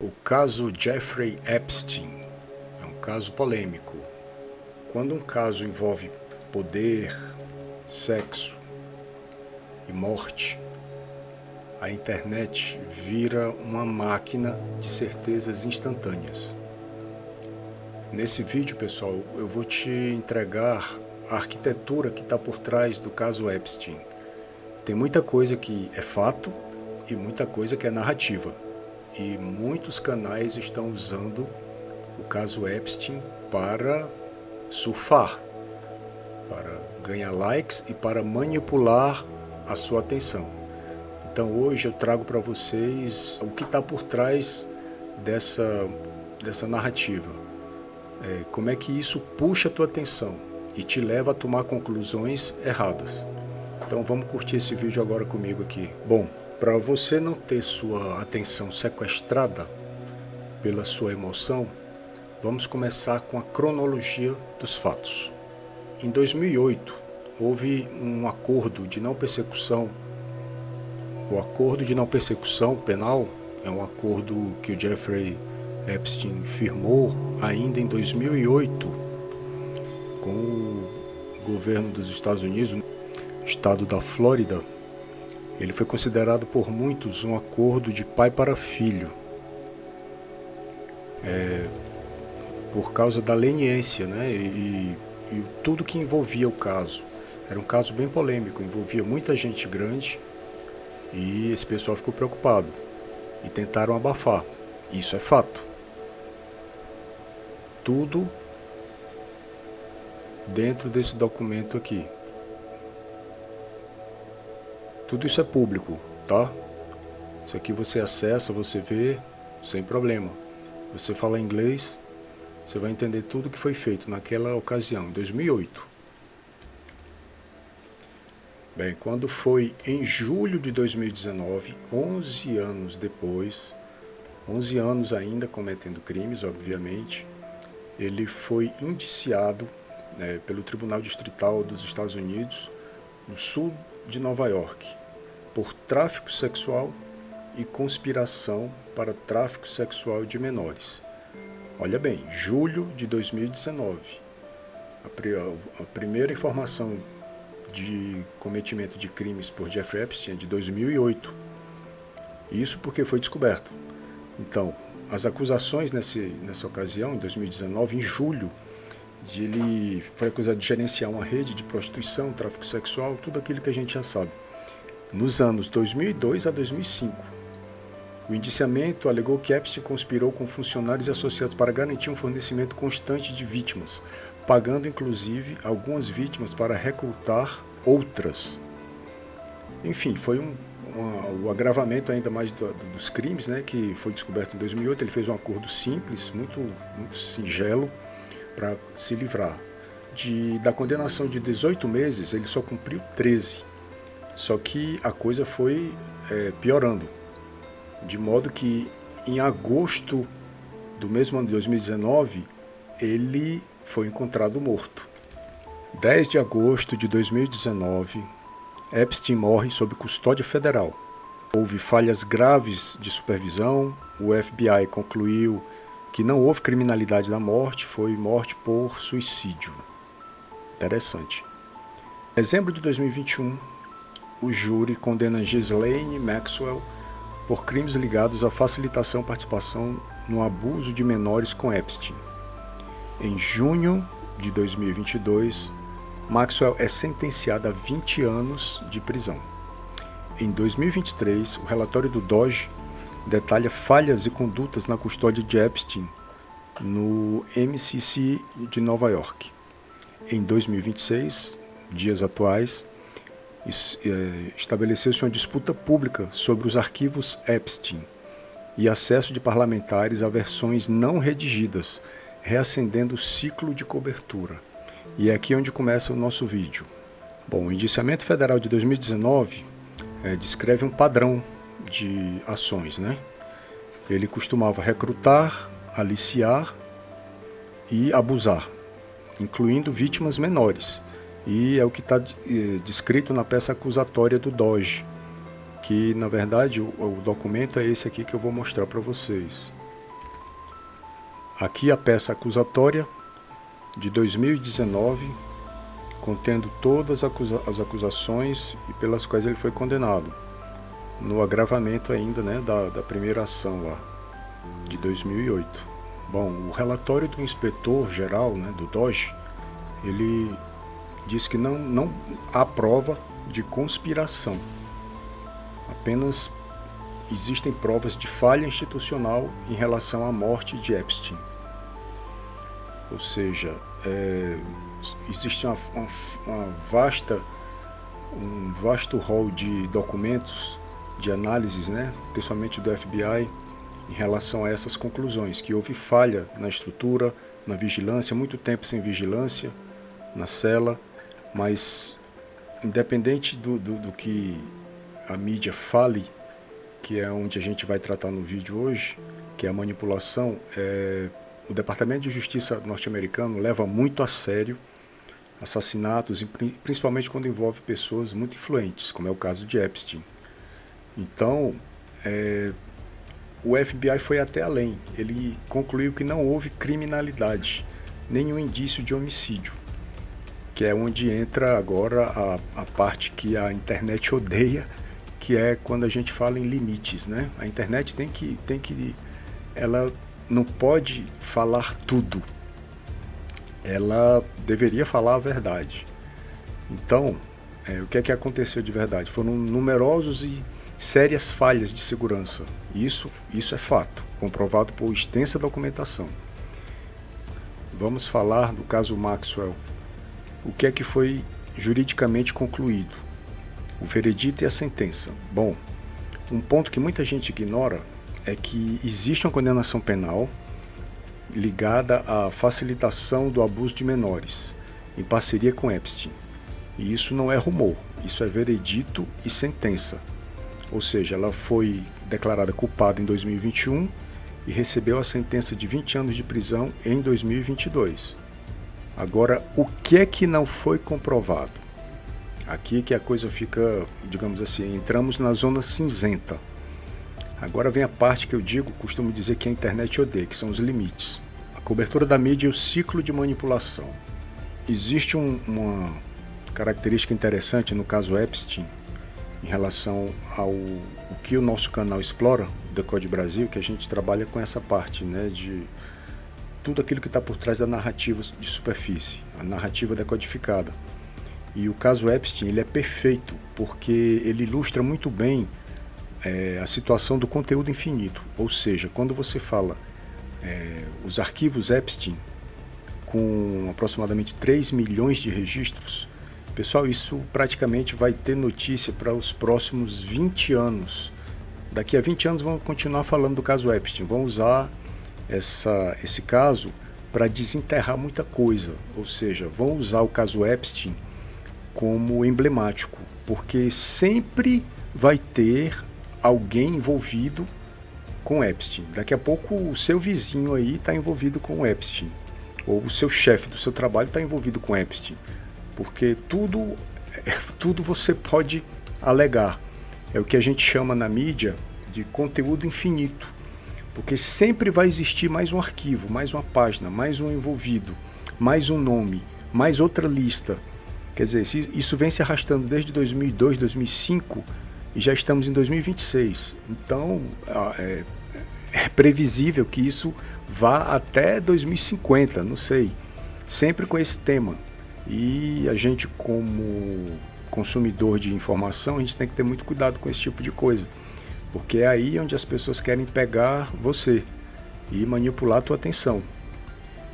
O caso Jeffrey Epstein é um caso polêmico. Quando um caso envolve poder, sexo e morte, a internet vira uma máquina de certezas instantâneas. Nesse vídeo, pessoal, eu vou te entregar a arquitetura que está por trás do caso Epstein. Tem muita coisa que é fato e muita coisa que é narrativa. E muitos canais estão usando o caso Epstein para surfar, para ganhar likes e para manipular a sua atenção. Então hoje eu trago para vocês o que está por trás dessa narrativa. Como é que isso puxa a tua atenção e te leva a tomar conclusões erradas. Então vamos curtir esse vídeo agora comigo aqui. Bom, para você não ter sua atenção sequestrada pela sua emoção, vamos começar com a cronologia dos fatos. Em 2008, houve um acordo de não persecução. O acordo de não persecução penal é um acordo que o Jeffrey Epstein firmou ainda em 2008 com o governo dos Estados Unidos, no estado da Flórida. Ele foi considerado por muitos um acordo de pai para filho, por causa da leniência, né? E tudo que envolvia o caso. Era um caso bem polêmico, envolvia muita gente grande e esse pessoal ficou preocupado e tentaram abafar. Isso é fato. Tudo dentro desse documento aqui. Tudo isso é público, tá? Isso aqui você acessa, você vê, sem problema. Você fala inglês, você vai entender tudo que foi feito naquela ocasião, em 2008. Bem, quando foi em julho de 2019, 11 anos depois, 11 anos ainda cometendo crimes, obviamente, ele foi indiciado pelo Tribunal Distrital dos Estados Unidos, no sul de Nova York, por tráfico sexual e conspiração para tráfico sexual de menores. Olha bem, julho de 2019. A primeira informação de cometimento de crimes por Jeffrey Epstein é de 2008. Isso porque foi descoberto. Então, as acusações nessa ocasião, em 2019, em julho, ele foi acusado de gerenciar uma rede de prostituição, tráfico sexual, tudo aquilo que a gente já sabe. Nos anos 2002 a 2005, o indiciamento alegou que Epstein conspirou com funcionários e associados para garantir um fornecimento constante de vítimas, pagando inclusive algumas vítimas para recrutar outras. Enfim, foi o agravamento ainda mais dos crimes, né, que foi descoberto em 2008. Ele fez um acordo simples, muito singelo, para se livrar. Da condenação de 18 meses, ele só cumpriu 13. Só que a coisa foi piorando. De modo que em agosto do mesmo ano de 2019, ele foi encontrado morto. 10 de agosto de 2019, Epstein morre sob custódia federal. Houve falhas graves de supervisão, o FBI concluiu que não houve criminalidade na morte, foi morte por suicídio. Interessante. Em dezembro de 2021, o júri condena Ghislaine Maxwell por crimes ligados à facilitação e participação no abuso de menores com Epstein. Em junho de 2022, Maxwell é sentenciada a 20 anos de prisão. Em 2023, o relatório do DOJ detalha falhas e condutas na custódia de Epstein no MCC de Nova York. Em 2026, dias atuais, estabeleceu-se uma disputa pública sobre os arquivos Epstein e acesso de parlamentares a versões não redigidas, reacendendo o ciclo de cobertura. E é aqui onde começa o nosso vídeo. Bom, o indiciamento federal de 2019 descreve um padrão de ações, né? Ele costumava recrutar, aliciar e abusar, incluindo vítimas menores. E é o que está descrito na peça acusatória do DOJ, que na verdade o documento é esse aqui que eu vou mostrar para vocês. Aqui a peça acusatória de 2019, contendo todas as acusações e pelas quais ele foi condenado, no agravamento ainda, né, da primeira ação lá, de 2008. Bom, o relatório do inspetor-geral, né, do DOJ, ele diz que não há prova de conspiração. Apenas existem provas de falha institucional em relação à morte de Epstein. Ou seja, existe um vasto rol de documentos, de análises, né, principalmente do FBI, em relação a essas conclusões, que houve falha na estrutura, na vigilância, muito tempo sem vigilância, na cela, mas independente do que a mídia fale, que é onde a gente vai tratar no vídeo hoje, que é a manipulação, o Departamento de Justiça norte-americano leva muito a sério assassinatos, principalmente quando envolve pessoas muito influentes, como é o caso de Epstein. Então, o FBI foi até além. Ele concluiu que não houve criminalidade, nenhum indício de homicídio, que é onde entra agora a parte que a internet odeia, que é quando a gente fala em limites, né? A internet ela não pode falar tudo. Ela deveria falar a verdade. Então, o que aconteceu de verdade? Foram numerosos e sérias falhas de segurança. Isso é fato, comprovado por extensa documentação. Vamos falar do caso Maxwell. O que foi juridicamente concluído? O veredito e a sentença. Bom, um ponto que muita gente ignora é que existe uma condenação penal ligada à facilitação do abuso de menores, em parceria com Epstein. E isso não é rumor, isso é veredito e sentença. Ou seja, ela foi declarada culpada em 2021 e recebeu a sentença de 20 anos de prisão em 2022. Agora, o que é que não foi comprovado? Aqui que a coisa fica, digamos assim, entramos na zona cinzenta. Agora vem a parte que eu costumo dizer que a internet odeia, que são os limites. A cobertura da mídia e o ciclo de manipulação. Existe uma característica interessante no caso Epstein, em relação ao que o nosso canal explora, Decode Brasil, que a gente trabalha com essa parte, né, de tudo aquilo que está por trás da narrativa de superfície, a narrativa decodificada. E o caso Epstein, ele é perfeito, porque ele ilustra muito bem a situação do conteúdo infinito. Ou seja, quando você fala os arquivos Epstein, com aproximadamente 3 milhões de registros, pessoal, isso praticamente vai ter notícia para os próximos 20 anos. Daqui a 20 anos vamos continuar falando do caso Epstein, vão usar esse caso para desenterrar muita coisa, ou seja, vão usar o caso Epstein como emblemático, porque sempre vai ter alguém envolvido com Epstein. Daqui a pouco o seu vizinho aí está envolvido com Epstein, ou o seu chefe do seu trabalho está envolvido com Epstein, porque tudo você pode alegar. É o que a gente chama na mídia de conteúdo infinito, porque sempre vai existir mais um arquivo, mais uma página, mais um envolvido, mais um nome, mais outra lista. Quer dizer, isso vem se arrastando desde 2002, 2005 e já estamos em 2026. Então, é previsível que isso vá até 2050, não sei, sempre com esse tema. E a gente, como consumidor de informação, a gente tem que ter muito cuidado com esse tipo de coisa, porque é aí onde as pessoas querem pegar você e manipular a tua atenção.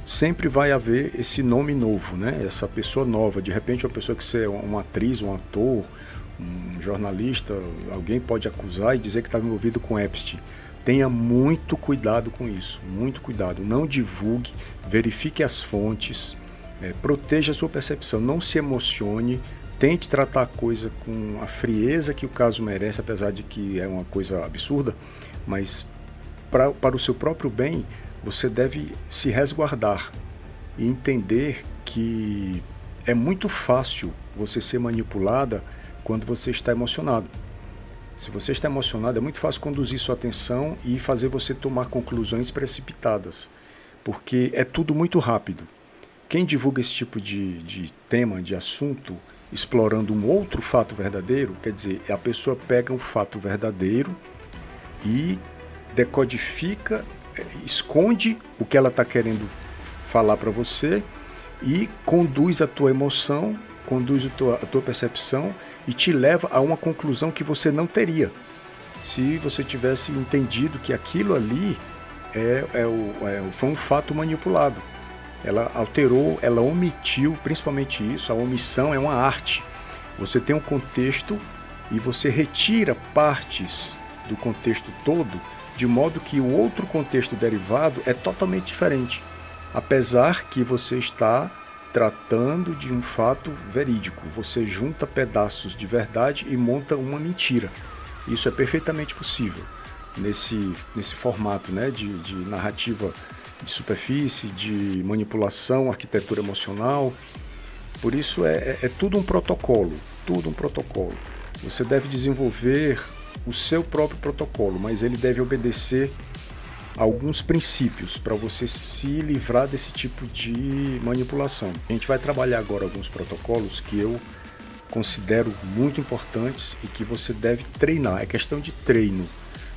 Sempre vai haver esse nome novo, né? Essa pessoa nova. De repente, uma pessoa que você é uma atriz, um ator, um jornalista, alguém pode acusar e dizer que estava envolvido com Epstein. Tenha muito cuidado com isso, muito cuidado. Não divulgue, verifique as fontes, proteja a sua percepção, não se emocione, tente tratar a coisa com a frieza que o caso merece, apesar de que é uma coisa absurda, mas para o seu próprio bem, você deve se resguardar e entender que é muito fácil você ser manipulada quando você está emocionado. Se você está emocionado, é muito fácil conduzir sua atenção e fazer você tomar conclusões precipitadas. porque é tudo muito rápido. Quem divulga esse tipo de tema, de assunto, explorando um outro fato verdadeiro, quer dizer, a pessoa pega um fato verdadeiro e decodifica, esconde o que ela está querendo falar para você e conduz a tua emoção, conduz a tua percepção e te leva a uma conclusão que você não teria se você tivesse entendido que aquilo ali foi um fato manipulado. Ela alterou, ela omitiu, principalmente isso, a omissão é uma arte. Você tem um contexto e você retira partes do contexto todo, de modo que o outro contexto derivado é totalmente diferente, apesar que você está tratando de um fato verídico. Você junta pedaços de verdade e monta uma mentira. Isso é perfeitamente possível nesse formato, né, de narrativa de superfície, de manipulação, arquitetura emocional. Por isso é tudo um protocolo, tudo um protocolo. Você deve desenvolver o seu próprio protocolo, mas ele deve obedecer a alguns princípios para você se livrar desse tipo de manipulação. A gente vai trabalhar agora alguns protocolos que eu considero muito importantes e que você deve treinar. É questão de treino.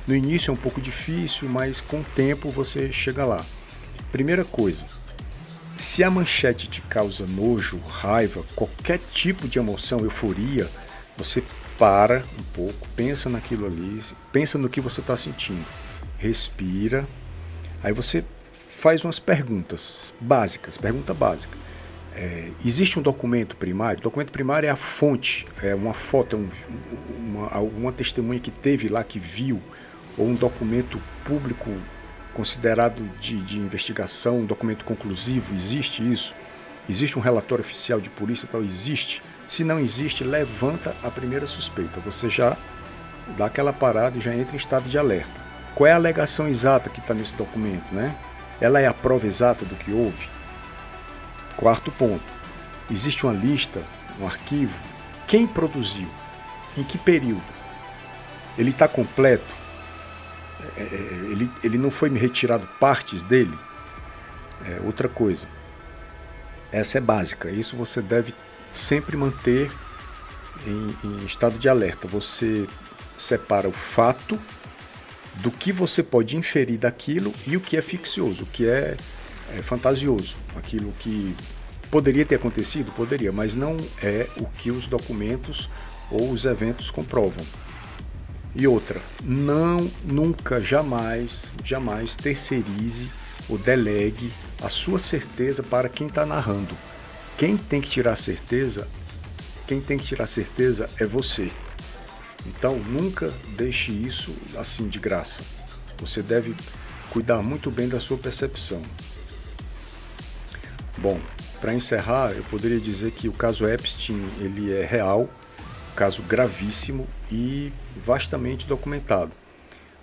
No início é um pouco difícil, mas com o tempo você chega lá. Primeira coisa, se a manchete te causa nojo, raiva, qualquer tipo de emoção, euforia, você para um pouco, pensa naquilo ali, pensa no que você está sentindo, respira, aí você faz umas perguntas básicas, pergunta básica. Existe um documento primário? O documento primário é a fonte, é uma foto, alguma testemunha que teve lá, que viu, ou um documento público considerado de investigação, um documento conclusivo, existe isso? Existe um relatório oficial de polícia, tal? Existe? Se não existe, levanta a primeira suspeita. Você já dá aquela parada e já entra em estado de alerta. Qual é a alegação exata que está nesse documento, né? Ela é a prova exata do que houve? Quarto ponto, existe uma lista, um arquivo, quem produziu, em que período? Ele está completo? Ele não foi retirado partes dele? Outra coisa, essa é básica, isso você deve sempre manter em estado de alerta. Você separa o fato do que você pode inferir daquilo e o que é ficcioso, o que é fantasioso. Aquilo que poderia ter acontecido, poderia, mas não é o que os documentos ou os eventos comprovam. E outra, nunca, jamais terceirize ou delegue a sua certeza para quem está narrando. Quem tem que tirar certeza é você. Então nunca deixe isso assim de graça. Você deve cuidar muito bem da sua percepção. Bom, para encerrar, eu poderia dizer que o caso Epstein ele é real, caso gravíssimo e vastamente documentado.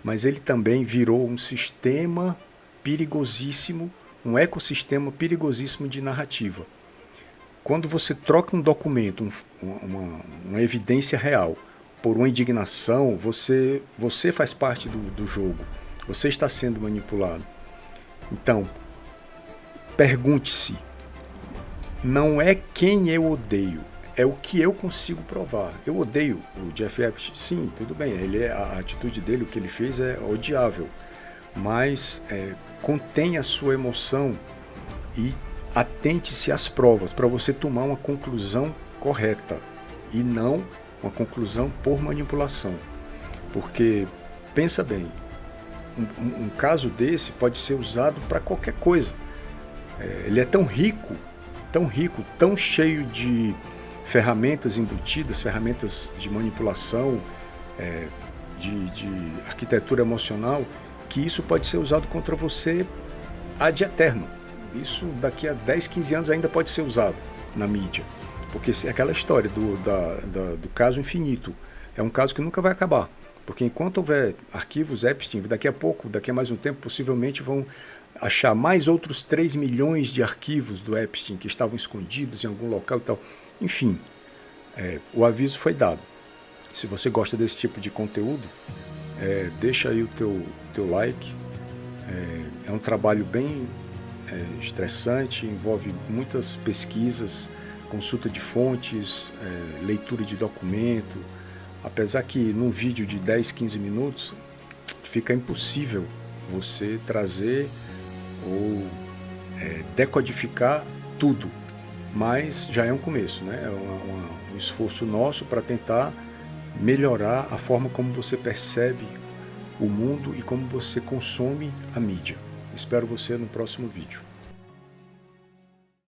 Mas ele também virou um sistema perigosíssimo, um ecossistema perigosíssimo de narrativa. Quando você troca um documento, uma evidência real, por uma indignação, você faz parte do jogo. Você está sendo manipulado. Então, pergunte-se, não é quem eu odeio, é o que eu consigo provar. Eu odeio o Jeff Epstein, sim, tudo bem, a atitude dele, o que ele fez é odiável, mas contenha a sua emoção e atente-se às provas para você tomar uma conclusão correta e não uma conclusão por manipulação. Porque, pensa bem, um caso desse pode ser usado para qualquer coisa. Ele é tão rico, tão cheio de ferramentas embutidas, ferramentas de manipulação, de arquitetura emocional, que isso pode ser usado contra você ad eterno. Isso daqui a 10, 15 anos ainda pode ser usado na mídia. Porque é aquela história do caso infinito. É um caso que nunca vai acabar. Porque enquanto houver arquivos Epstein, daqui a mais um tempo, possivelmente vão achar mais outros 3 milhões de arquivos do Epstein que estavam escondidos em algum local e tal. Enfim, o aviso foi dado. Se você gosta desse tipo de conteúdo, deixa aí o teu like. É um trabalho bem estressante, envolve muitas pesquisas, consulta de fontes, leitura de documento. Apesar que num vídeo de 10, 15 minutos fica impossível você trazer ou decodificar tudo, mas já é um começo, né? É um esforço nosso para tentar melhorar a forma como você percebe o mundo e como você consome a mídia. Espero você no próximo vídeo.